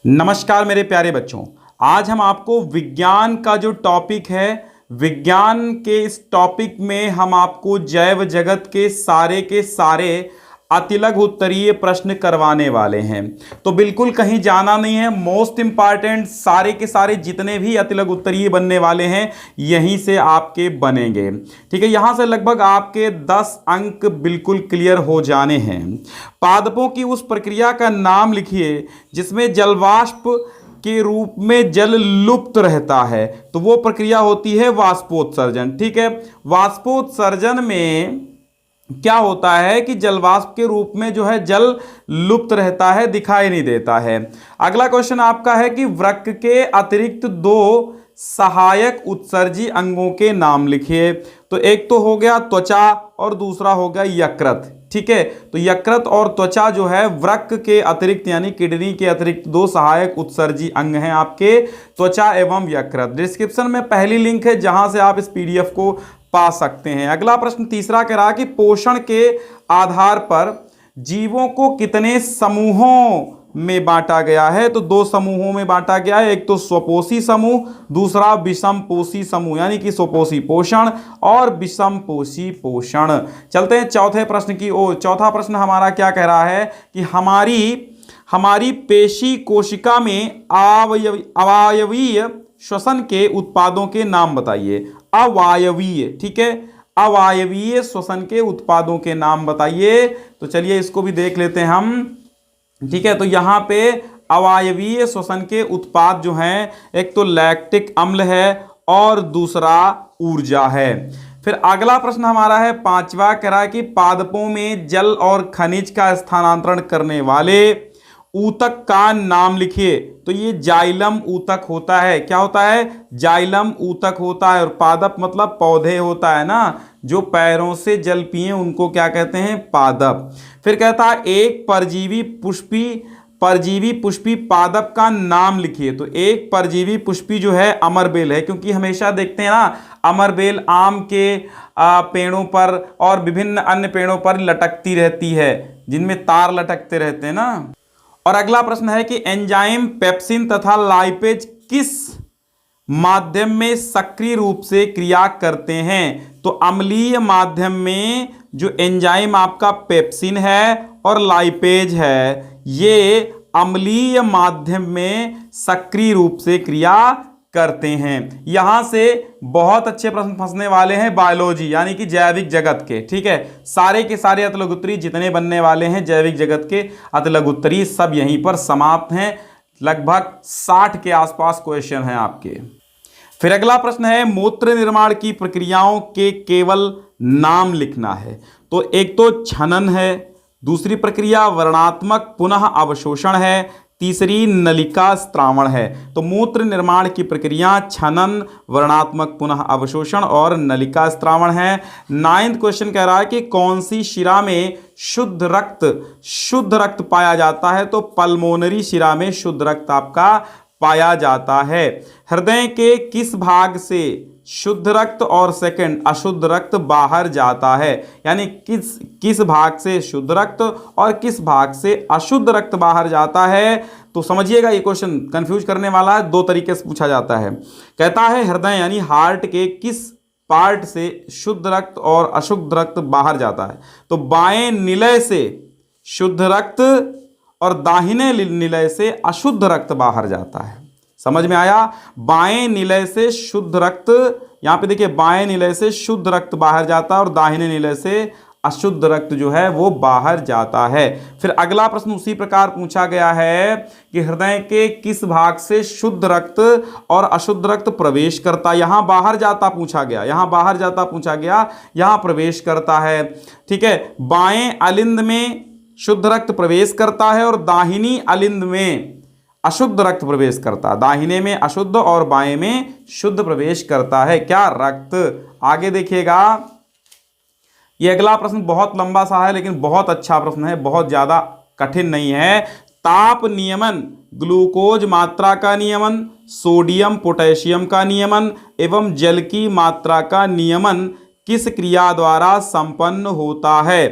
नमस्कार मेरे प्यारे बच्चों। आज हम आपको विज्ञान का जो टॉपिक है, विज्ञान के इस टॉपिक में हम आपको जैव जगत के सारे अतिलघु उत्तरीय प्रश्न करवाने वाले हैं। तो बिल्कुल कहीं जाना नहीं है। मोस्ट इंपॉर्टेंट सारे के सारे जितने भी अतिलघु उत्तरीय बनने वाले हैं यहीं से आपके बनेंगे। ठीक है, यहां से लगभग आपके 10 अंक बिल्कुल क्लियर हो जाने हैं। पादपों की उस प्रक्रिया का नाम लिखिए जिसमें जलवाष्प के रूप में जल लुप्त रहता है, तो वो प्रक्रिया होती है वाष्पोत्सर्जन। ठीक है, वाष्पोत्सर्जन में क्या होता है कि जलवाष्प के रूप में जो है जल लुप्त रहता है, दिखाई नहीं देता है। अगला क्वेश्चन आपका है कि वृक्क के अतिरिक्त 2 सहायक उत्सर्जी अंगों के नाम लिखिए। तो एक तो हो गया त्वचा और दूसरा हो गया यकृत। ठीक है, तो यकृत और त्वचा जो है वृक्क के अतिरिक्त यानी किडनी के अतिरिक्त 2 सहायक उत्सर्जी अंग हैं आपके, त्वचा एवं यकृत। डिस्क्रिप्शन में पहली लिंक है जहां से आप इस पीडीएफ को पा सकते हैं। अगला प्रश्न तीसरा कह रहा कि पोषण के आधार पर जीवों को कितने समूहों में बांटा गया है। तो 2 समूहों में बांटा गया है, एक तो स्वपोषी समूह, दूसरा विषमपोषी समूह यानी कि स्वपोषी पोषण और विषमपोषी पोषण। चलते हैं चौथे प्रश्न की ओर। चौथा प्रश्न हमारा क्या कह रहा है कि हमारी पेशी कोशिका में अवायवीय श्वसन के उत्पादों के नाम बताइए। अवायवीय, ठीक है, अवायवीय श्वसन के उत्पादों के नाम बताइए। तो चलिए इसको भी देख लेते हैं हम। ठीक है, तो यहां पे अवायवीय श्वसन के उत्पाद जो हैं, एक तो लैक्टिक अम्ल है और दूसरा ऊर्जा है। फिर अगला प्रश्न हमारा है पांचवा, कह रहा है कि पादपों में जल और खनिज का स्थानांतरण करने वाले ऊतक का नाम लिखिए। तो ये जाइलम ऊतक होता है। क्या होता है? जाइलम ऊतक होता है। और पादप मतलब पौधे होता है ना, जो पैरों से जल पिए उनको क्या कहते हैं? पादप। फिर कहता है एक परजीवी पुष्पी पादप का नाम लिखिए। तो एक परजीवी पुष्पी जो है अमरबेल है, क्योंकि हमेशा देखते हैं ना अमरबेल आम के पेड़ों पर और विभिन्न अन्य पेड़ों पर लटकती रहती है, जिनमें तार लटकते रहते हैं ना। और अगला प्रश्न है कि एंजाइम पेप्सिन तथा लाइपेज किस माध्यम में सक्रिय रूप से क्रिया करते हैं। तो अम्लीय माध्यम में जो एंजाइम आपका पेप्सिन है और लाइपेज है, ये अम्लीय माध्यम में सक्रिय रूप से क्रिया करते हैं। यहां से बहुत अच्छे प्रश्न फंसने वाले हैं बायोलॉजी यानी कि जैविक जगत के। ठीक है, सारे के सारे अतिलघु उत्तरीय जितने बनने वाले हैं जैविक जगत के अतिलघु उत्तरीय सब यहीं पर समाप्त हैं। लगभग 60 के आसपास क्वेश्चन हैं आपके। फिर अगला प्रश्न है मूत्र निर्माण की प्रक्रियाओं के केवल नाम लिखना है। तो एक तो छनन है, दूसरी प्रक्रिया वर्णात्मक पुनः अवशोषण है, तीसरी नलिका स्त्रावण है। तो मूत्र निर्माण की प्रक्रिया छनन, वर्णात्मक पुनः अवशोषण और नलिका स्त्रावण है। 9th क्वेश्चन कह रहा है कि कौन सी शिरा में शुद्ध रक्त पाया जाता है। तो पल्मोनरी शिरा में शुद्ध रक्त आपका पाया जाता है। हृदय के किस भाग से शुद्ध रक्त और सेकंड अशुद्ध रक्त बाहर जाता है, यानी किस भाग से शुद्ध रक्त और किस भाग से अशुद्ध रक्त बाहर जाता है। तो समझिएगा ये क्वेश्चन कंफ्यूज करने वाला है, 2 तरीके से पूछा जाता है। कहता है हृदय यानी हार्ट के किस पार्ट से शुद्ध रक्त और अशुद्ध रक्त बाहर जाता है। तो बाएं निलय से शुद्ध रक्त और दाहिने निलय से अशुद्ध रक्त बाहर जाता है। समझ में आया? बाएं निलय से शुद्ध रक्त, यहां पे देखिए बाएं निलय से शुद्ध रक्त बाहर जाता है और दाहिने निलय से अशुद्ध रक्त जो है वो बाहर जाता है। फिर अगला प्रश्न उसी प्रकार पूछा गया है कि हृदय के किस भाग से शुद्ध रक्त और अशुद्ध रक्त प्रवेश करता है। यहां बाहर जाता पूछा गया, यहां बाहर जाता पूछा गया, यहां प्रवेश करता है। ठीक है, बाएं अलिंद में शुद्ध रक्त प्रवेश करता है और दाहिनी अलिंद में अशुद्ध रक्त प्रवेश करता है। दाहिने में अशुद्ध और बाएं में शुद्ध प्रवेश करता है क्या? रक्त। आगे देखिएगा, यह अगला प्रश्न बहुत लंबा सा है लेकिन बहुत अच्छा प्रश्न है, बहुत ज्यादा कठिन नहीं है। ताप नियमन, ग्लूकोज मात्रा का नियमन, सोडियम पोटेशियम का नियमन एवं जल की मात्रा का नियमन किस क्रिया द्वारा संपन्न होता है।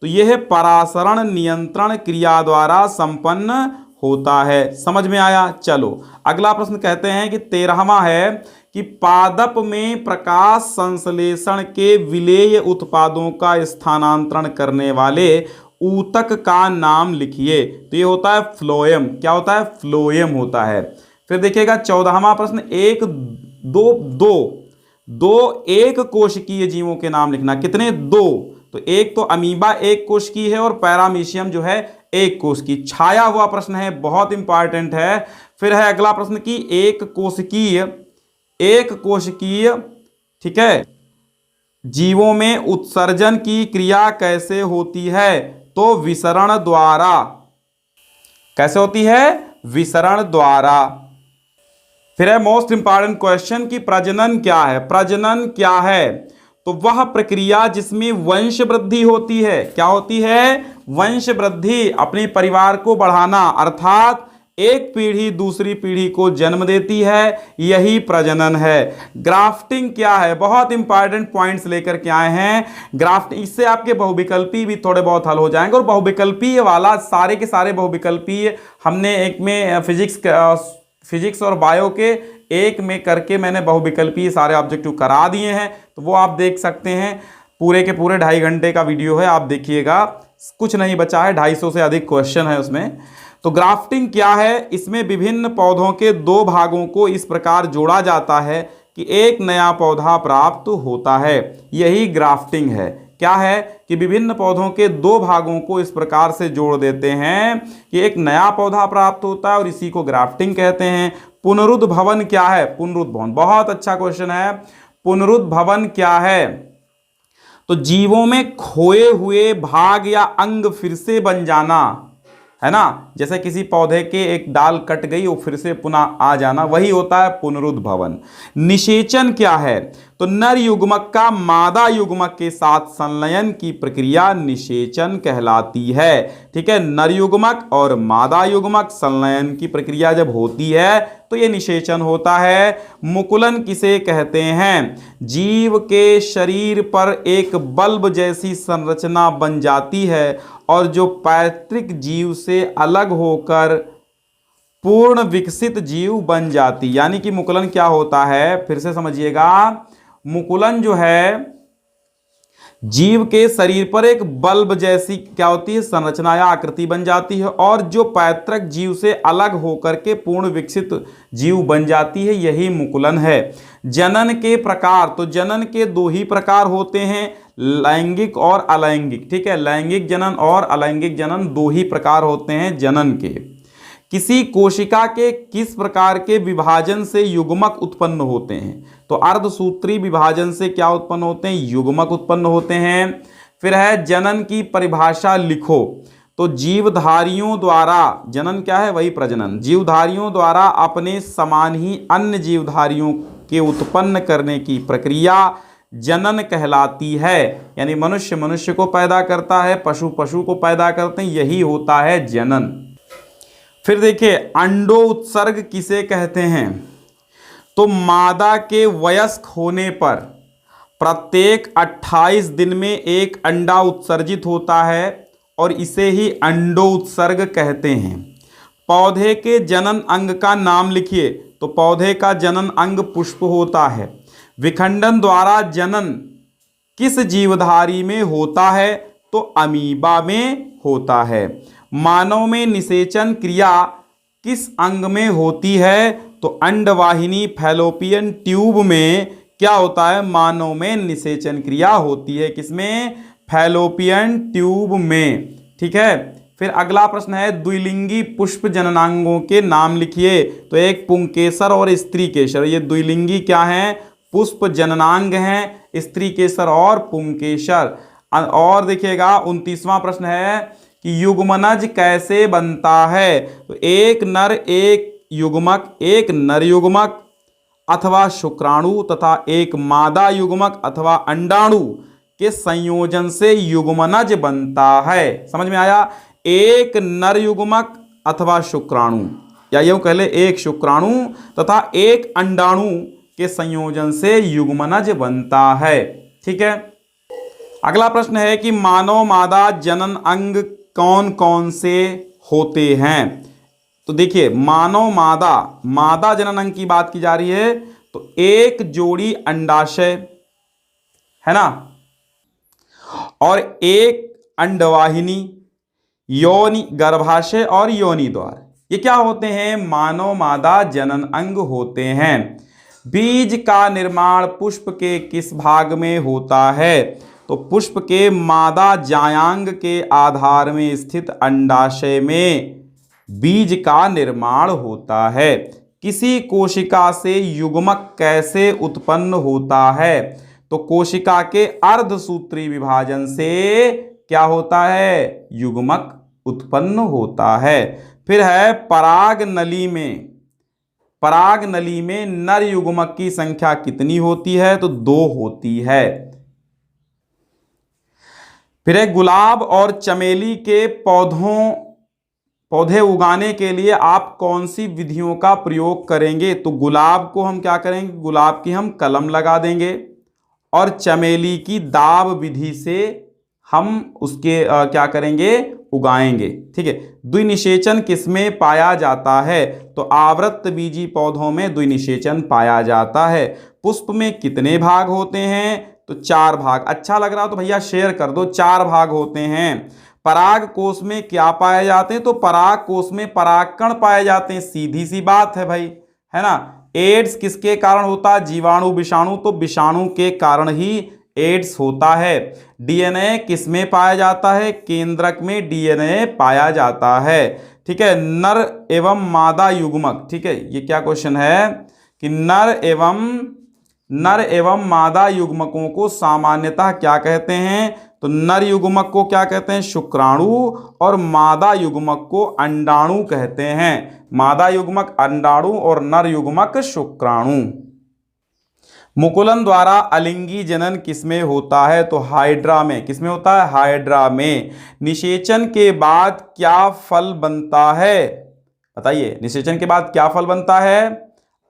तो यह परासरण नियंत्रण क्रिया द्वारा संपन्न होता है। समझ में आया? चलो अगला प्रश्न कहते हैं कि 13वां है कि पादप में प्रकाश संश्लेषण के विलेय उत्पादों का स्थानांतरण करने वाले ऊतक का नाम लिखिए। तो ये होता है फ्लोएम। क्या होता है? फ्लोएम होता है। फिर देखिएगा 14वां प्रश्न, एक दो दो दो एक कोशिकीय जीवों के नाम लिखना। कितने? दो। तो एक तो अमीबा एक कोशिकीय है और पैरामीशियम जो है एक कोश की। छाया हुआ प्रश्न है, बहुत इंपॉर्टेंट है। फिर है अगला प्रश्न की एक कोशिकीय, ठीक है, जीवों में उत्सर्जन की क्रिया कैसे होती है? तो विसरण द्वारा। कैसे होती है? विसरण द्वारा। फिर है मोस्ट इंपॉर्टेंट क्वेश्चन कि प्रजनन क्या है? प्रजनन क्या है? तो वह प्रक्रिया जिसमें वंश वृद्धि होती है। क्या होती है? वंश वृद्धि, अपने परिवार को बढ़ाना, अर्थात एक पीढ़ी दूसरी पीढ़ी को जन्म देती है, यही प्रजनन है। ग्राफ्टिंग क्या है? बहुत इंपॉर्टेंट पॉइंट्स लेकर के आए हैं ग्राफ्टिंग। इससे आपके बहुविकल्पी भी थोड़े बहुत हल हो जाएंगे। और बहुविकल्पीय वाला सारे के सारे बहुविकल्पीय हमने एक में फिजिक्स और बायो के एक में करके मैंने बहुविकल्पीय सारे ऑब्जेक्टिव करा दिए हैं। तो वो आप देख सकते हैं, पूरे के पूरे 2.5 घंटे का वीडियो है, आप देखिएगा। कुछ नहीं बचा है, 250 से अधिक क्वेश्चन है उसमें। तो ग्राफ्टिंग क्या है? इसमें विभिन्न पौधों के दो भागों को इस प्रकार जोड़ा जाता है कि एक नया पौधा प्राप्त होता है, यही ग्राफ्टिंग है। क्या है? कि विभिन्न पौधों के दो भागों को इस प्रकार से जोड़ देते हैं कि एक नया पौधा प्राप्त होता है, और इसी को ग्राफ्टिंग कहते हैं। पुनरुद्भवन क्या है? पुनरुद्भवन बहुत अच्छा क्वेश्चन है। पुनरुद्भवन क्या है? तो जीवों में खोए हुए भाग या अंग फिर से बन जाना, है ना। जैसे किसी पौधे के एक डाल कट गई, वो फिर से पुनः आ जाना, वही होता है पुनरुद्भवन। निषेचन क्या है? तो नर युग्मक का मादा युग्मक के साथ संलयन की प्रक्रिया निषेचन कहलाती है। ठीक है, नर युग्मक और मादा युग्मक संलयन की प्रक्रिया जब होती है तो यह निषेचन होता है। मुकुलन किसे कहते हैं? जीव के शरीर पर एक बल्ब जैसी संरचना बन जाती है और जो पैतृक जीव से अलग होकर पूर्ण विकसित जीव बन जाती। यानी कि मुकुलन क्या होता है? फिर से समझिएगा, मुकुलन जो है जीव के शरीर पर एक बल्ब जैसी क्या होती है? संरचना या आकृति बन जाती है, और जो पैतृक जीव से अलग होकर के पूर्ण विकसित जीव बन जाती है, यही मुकुलन है। जनन के प्रकार, तो जनन के दो ही प्रकार होते हैं, लैंगिक और अलैंगिक। ठीक है, लैंगिक जनन और अलैंगिक जनन दो ही प्रकार होते हैं जनन के। किसी कोशिका के किस प्रकार के विभाजन से युग्मक उत्पन्न होते हैं? तो अर्धसूत्री विभाजन से क्या उत्पन्न होते हैं? युग्मक उत्पन्न होते हैं। फिर है जनन की परिभाषा लिखो। तो जीवधारियों द्वारा, जनन क्या है? वही प्रजनन। जीवधारियों द्वारा अपने समान ही अन्य जीवधारियों के उत्पन्न करने की प्रक्रिया जनन कहलाती है। यानी मनुष्य मनुष्य को पैदा करता है, पशु पशु को पैदा करते हैं, यही होता है जनन। फिर देखिए, अंडो उत्सर्ग किसे कहते हैं? तो मादा के वयस्क होने पर प्रत्येक 28 दिन में एक अंडा उत्सर्जित होता है और इसे ही अंडो उत्सर्ग कहते हैं। पौधे के जनन अंग का नाम लिखिए। तो पौधे का जनन अंग पुष्प होता है। विखंडन द्वारा जनन किस जीवधारी में होता है? तो अमीबा में होता है। मानव में निषेचन क्रिया किस अंग में होती है? तो अंडवाहिनी फैलोपियन ट्यूब में क्या होता है? मानव में निषेचन क्रिया होती है। किसमें? फैलोपियन ट्यूब में। ठीक है, फिर अगला प्रश्न है द्विलिंगी पुष्प जननांगों के नाम लिखिए। तो एक पुंकेसर और स्त्री केसर, ये द्विलिंगी क्या हैं? पुष्प जननांग हैं, स्त्री केसर और पुंकेसर। और देखिएगा 29वां प्रश्न है कि युग्मनज कैसे बनता है? तो एक नर एक युग्मक, एक नर युग्मक अथवा शुक्राणु तथा एक मादा युग्मक अथवा अंडाणु के संयोजन से युग्मनज बनता है। समझ में आया? एक नर युग्मक अथवा शुक्राणु, या यूं कह ले एक शुक्राणु तथा एक अंडाणु के संयोजन से युग्मनज बनता है। ठीक है, अगला प्रश्न है कि मानव मादा जनन अंग कौन कौन से होते हैं? तो देखिए मानव मादा, मादा जनन अंग की बात की जा रही है, तो एक जोड़ी अंडाशय है ना, और एक अंडवाहिनी, योनि गर्भाशय और योनि द्वार, ये क्या होते हैं? मानव मादा जनन अंग होते हैं। बीज का निर्माण पुष्प के किस भाग में होता है? तो पुष्प के मादा जायांग के आधार में स्थित अंडाशय में बीज का निर्माण होता है। किसी कोशिका से युग्मक कैसे उत्पन्न होता है? तो कोशिका के अर्धसूत्री विभाजन से क्या होता है? युग्मक उत्पन्न होता है। फिर है पराग नली में, पराग नली में नर युग्मक की संख्या कितनी होती है? तो 2 होती है। फिर है गुलाब और चमेली के पौधे उगाने के लिए आप कौन सी विधियों का प्रयोग करेंगे? तो गुलाब को हम क्या करेंगे? गुलाब की हम कलम लगा देंगे, और चमेली की दाब विधि से हम उसके क्या करेंगे? उगाएंगे। ठीक है। द्विनिषेचन किसमें पाया जाता है? तो आवृत्त बीजी पौधों में द्विनिषेचन पाया जाता है। पुष्प में कितने भाग होते हैं? तो 4 भाग। अच्छा लग रहा तो भैया शेयर कर दो। 4 भाग होते हैं। पराग कोश में क्या पाए जाते हैं? तो पराग कोश में परागकण पाए जाते हैं। सीधी सी बात है भाई, है ना। एड्स किसके कारण होता है? जीवाणु विषाणु, तो विषाणु के कारण ही एड्स होता है। डीएनए किसमें पाया जाता है? केंद्रक में डीएनए पाया जाता है। ठीक है। नर एवं मादा युग्मक, ठीक है, ये क्या क्वेश्चन है कि नर एवं मादा युग्मकों को सामान्यतः क्या कहते हैं? तो नर युग्मक को क्या कहते हैं? शुक्राणु, और मादा युग्मक को अंडाणु कहते हैं। मादा युग्मक अंडाणु और नर युग्मक शुक्राणु। मुकुलन द्वारा अलिंगी जनन किसमें होता है? तो हाइड्रा में। किसमें होता है? हाइड्रा में। निषेचन के बाद क्या फल बनता है? बताइए, निषेचन के बाद क्या फल बनता है?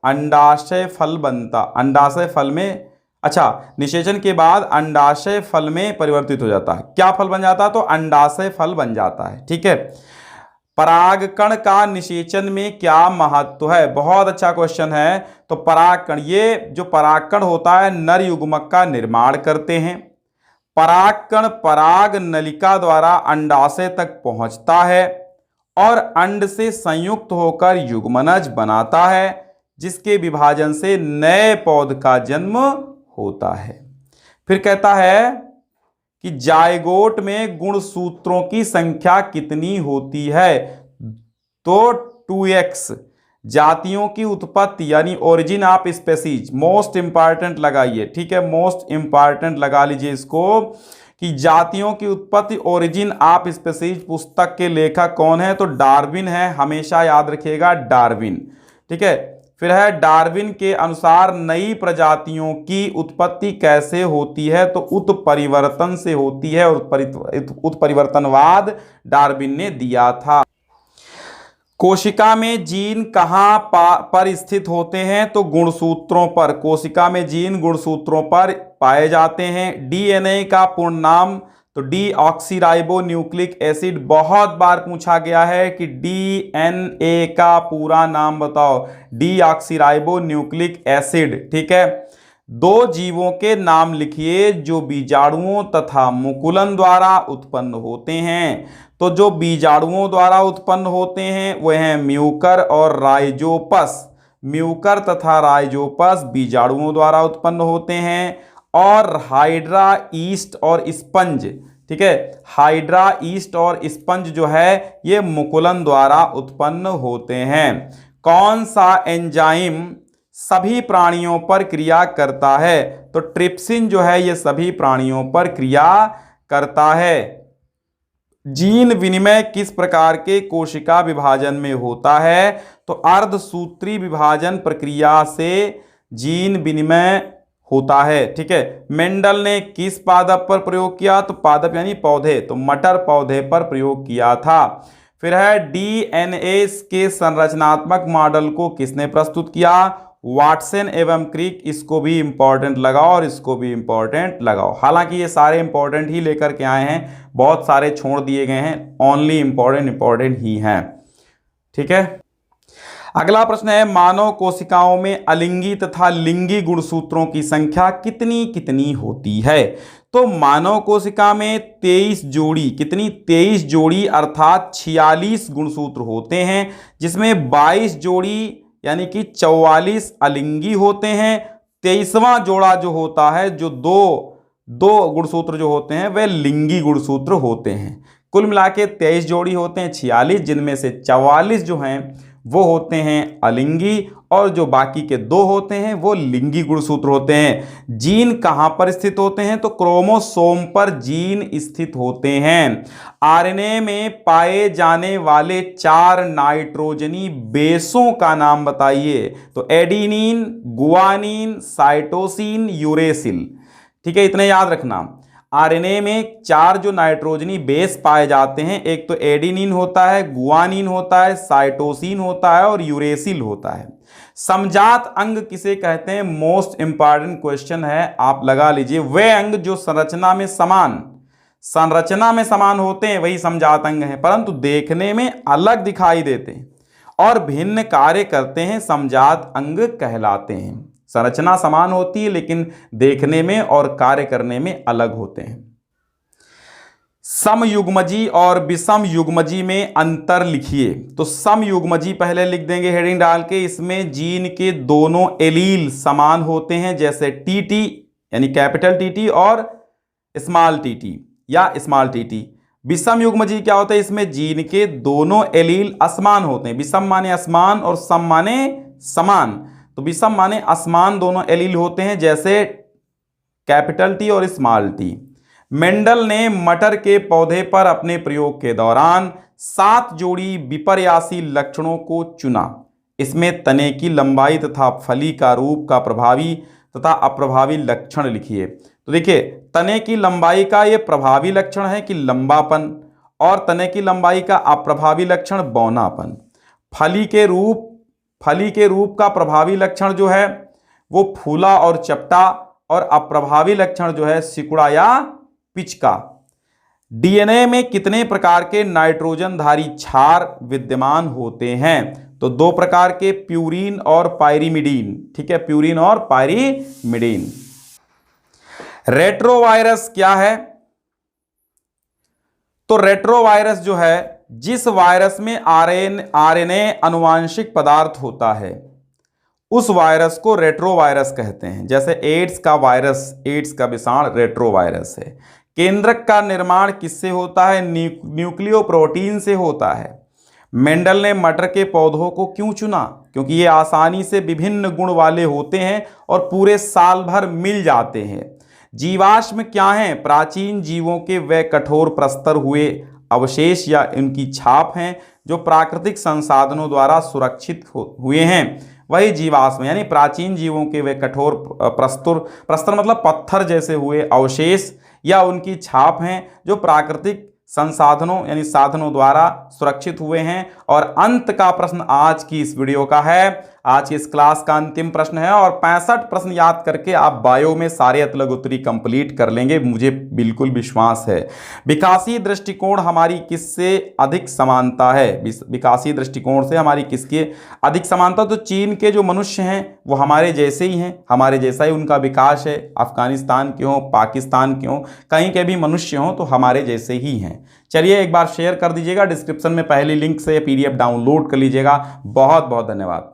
अंडाशय फल बनता। अंडाशय फल में, अच्छा, निषेचन के बाद अंडाशय फल में परिवर्तित हो जाता है। क्या फल बन जाता है? तो अंडाशय फल बन जाता है। ठीक है। परागकण का निषेचन में क्या महत्व है? बहुत अच्छा क्वेश्चन है। तो परागकण, ये जो परागकण होता है नर युग्मक का निर्माण करते हैं। परागकण पराग नलिका द्वारा अंडाशय तक पहुंचता है और अंड से संयुक्त होकर युग्मनज बनाता है, जिसके विभाजन से नए पौध का जन्म होता है। फिर कहता है कि जायगोट में गुणसूत्रों की संख्या कितनी होती है? तो 2x। जातियों की उत्पत्ति यानी origin of species, most important लगाइए। ठीक है, मोस्ट इंपॉर्टेंट लगा लीजिए इसको, कि जातियों की उत्पत्ति ओरिजिन ऑफ स्पेसीज पुस्तक के लेखक कौन है? तो डार्विन है। हमेशा याद रखिएगा, डार्विन। ठीक है। फिर है डार्विन के अनुसार नई प्रजातियों की उत्पत्ति कैसे होती है? तो उत्परिवर्तन से होती है, और उत्परिवर्तनवाद डार्विन ने दिया था। कोशिका में जीन कहां पर स्थित होते हैं? तो गुणसूत्रों पर। कोशिका में जीन गुणसूत्रों पर पाए जाते हैं। डीएनए का पूर्ण नाम? तो डीऑक्सीराइबो न्यूक्लिक एसिड। बहुत बार पूछा गया है कि डीएनए का पूरा नाम बताओ। Deoxyribo nucleic acid. ठीक है। 2 जीवों के नाम लिखिए जो बीजाणुओं तथा मुकुलन द्वारा उत्पन्न होते हैं। तो जो बीजाणुओं द्वारा उत्पन्न होते हैं वह हैं म्यूकर और राइजोपस। म्यूकर तथा राइजोपस बीजाणुओं द्वारा उत्पन्न होते हैं। और हाइड्रा, ईस्ट और स्पंज, ठीक है, हाइड्रा, ईस्ट और स्पंज जो है ये मुकुलन द्वारा उत्पन्न होते हैं। कौन सा एंजाइम सभी प्राणियों पर क्रिया करता है? तो ट्रिप्सिन जो है ये सभी प्राणियों पर क्रिया करता है। जीन विनिमय किस प्रकार के कोशिका विभाजन में होता है? तो अर्धसूत्री विभाजन प्रक्रिया से जीन विनिमय होता है। ठीक है। मेंडल ने किस पादप पर प्रयोग किया? तो पादप यानी पौधे, तो मटर पौधे पर प्रयोग किया था। फिर है डीएनए के संरचनात्मक मॉडल को किसने प्रस्तुत किया? वाटसन एवं क्रिक। इसको भी इंपॉर्टेंट लगाओ और इसको भी इंपॉर्टेंट लगाओ। हालांकि ये सारे इंपॉर्टेंट ही लेकर के आए हैं, बहुत सारे छोड़ दिए गए हैं, ओनली इंपॉर्टेंट ही हैं। ठीक है। अगला प्रश्न है, मानव कोशिकाओं में अलिंगी तथा लिंगी गुणसूत्रों की संख्या कितनी कितनी होती है? तो मानव कोशिका में 23 जोड़ी, कितनी 23 जोड़ी अर्थात 46 गुणसूत्र होते हैं, जिसमें 22 जोड़ी यानी कि 44 अलिंगी होते हैं। 23वां जोड़ा जो होता है, जो दो गुणसूत्र जो होते हैं वह लिंगी गुणसूत्र होते हैं। कुल मिला के 23 जोड़ी होते हैं 46, जिनमें से 44 जो हैं वो होते हैं अलिंगी और जो बाकी के 2 होते हैं वो लिंगी गुणसूत्र होते हैं। जीन कहां पर स्थित होते हैं? तो क्रोमोसोम पर जीन स्थित होते हैं। आरएनए में पाए जाने वाले 4 नाइट्रोजनी बेसों का नाम बताइए। तो एडिनिन, गुआनिन, साइटोसिन, यूरेसिल। ठीक है, इतने याद रखना। आरएनए में 4 जो नाइट्रोजनी बेस पाए जाते हैं, एक तो एडिनिन होता है, गुआनिन होता है, साइटोसिन होता है और यूरेसिल होता है। समजात अंग किसे कहते हैं? मोस्ट इंपॉर्टेंट क्वेश्चन है, आप लगा लीजिए। वे अंग जो संरचना में समान होते हैं वही समजात अंग हैं, परंतु देखने में अलग दिखाई देते हैं और भिन्न कार्य करते हैं, समजात अंग कहलाते हैं। संरचना समान होती है लेकिन देखने में और कार्य करने में अलग होते हैं। समयुग्मजी और विषम युग्मजी में अंतर लिखिए। तो समयुग्मजी पहले लिख देंगे हेडिंग डाल के। इसमें जीन के दोनों एलील समान होते हैं, जैसे टीटी यानी कैपिटल टीटी और स्मॉल टीटी या स्मॉल टीटी। विषम युग्मजी क्या होता है? इसमें जीन के दोनों एलील असमान होते हैं। विषम माने असमान और सम माने समान। तो विषम माने असमान दोनों एलील होते हैं, जैसे कैपिटल टी और स्मॉल टी। मेंडल ने मटर के पौधे पर अपने प्रयोग के दौरान 7 जोड़ी विपर्यासी लक्षणों को चुना। इसमें तने की लंबाई तथा फली का रूप का प्रभावी तथा अप्रभावी लक्षण लिखिए। तो देखिए, तने की लंबाई का ये प्रभावी लक्षण है कि लंबापन, और तने की लंबाई का अप्रभावी लक्षण बौनापन। फली के रूप का प्रभावी लक्षण जो है वो फूला और चपटा, और अप्रभावी लक्षण जो है सिकुड़ा या पिचका। डीएनए में कितने प्रकार के नाइट्रोजनधारी क्षार विद्यमान होते हैं? तो 2 प्रकार के, प्यूरीन और पायरीमिडीन। ठीक है, प्यूरीन और पायरीमिडीन। रेट्रोवायरस क्या है? तो रेट्रोवायरस जो है, जिस वायरस में आरएनए अनुवांशिक पदार्थ होता है उस वायरस को रेट्रोवायरस कहते हैं। जैसे एड्स का वायरस, एड्स का विषाणु रेट्रोवायरस है। केंद्रक का निर्माण किससे होता है? न्यूक्लियोप्रोटीन से होता है। मेंडल ने मटर के पौधों को क्यों चुना? क्योंकि ये आसानी से विभिन्न गुण वाले होते हैं और पूरे साल भर मिल जाते हैं। जीवाश्म क्या हैं? प्राचीन जीवों के वे कठोर प्रस्तर हुए अवशेष या उनकी छाप हैं जो प्राकृतिक संसाधनों द्वारा सुरक्षित हुए हैं, वही जीवाश्म। यानी प्राचीन जीवों के वे कठोर प्रस्तर मतलब पत्थर जैसे हुए अवशेष या उनकी छाप हैं जो प्राकृतिक संसाधनों यानी साधनों द्वारा सुरक्षित हुए हैं। और अंत का प्रश्न आज की इस वीडियो का है, आज की इस क्लास का अंतिम प्रश्न है, और 65 प्रश्न याद करके आप बायो में सारे अतलग उत्तरी कंप्लीट कर लेंगे, मुझे बिल्कुल विश्वास है। विकासीय दृष्टिकोण हमारी किससे अधिक समानता है? विकासीय दृष्टिकोण से हमारी किसके अधिक समानता? तो चीन के जो मनुष्य हैं वो हमारे जैसे ही हैं, हमारे जैसा ही उनका विकास है। अफगानिस्तान के हों, पाकिस्तान के हों, कहीं के भी मनुष्य हों तो हमारे जैसे ही हैं। चलिए एक बार शेयर कर दीजिएगा, डिस्क्रिप्शन में पहली लिंक से PDF डाउनलोड कर लीजिएगा। बहुत बहुत धन्यवाद।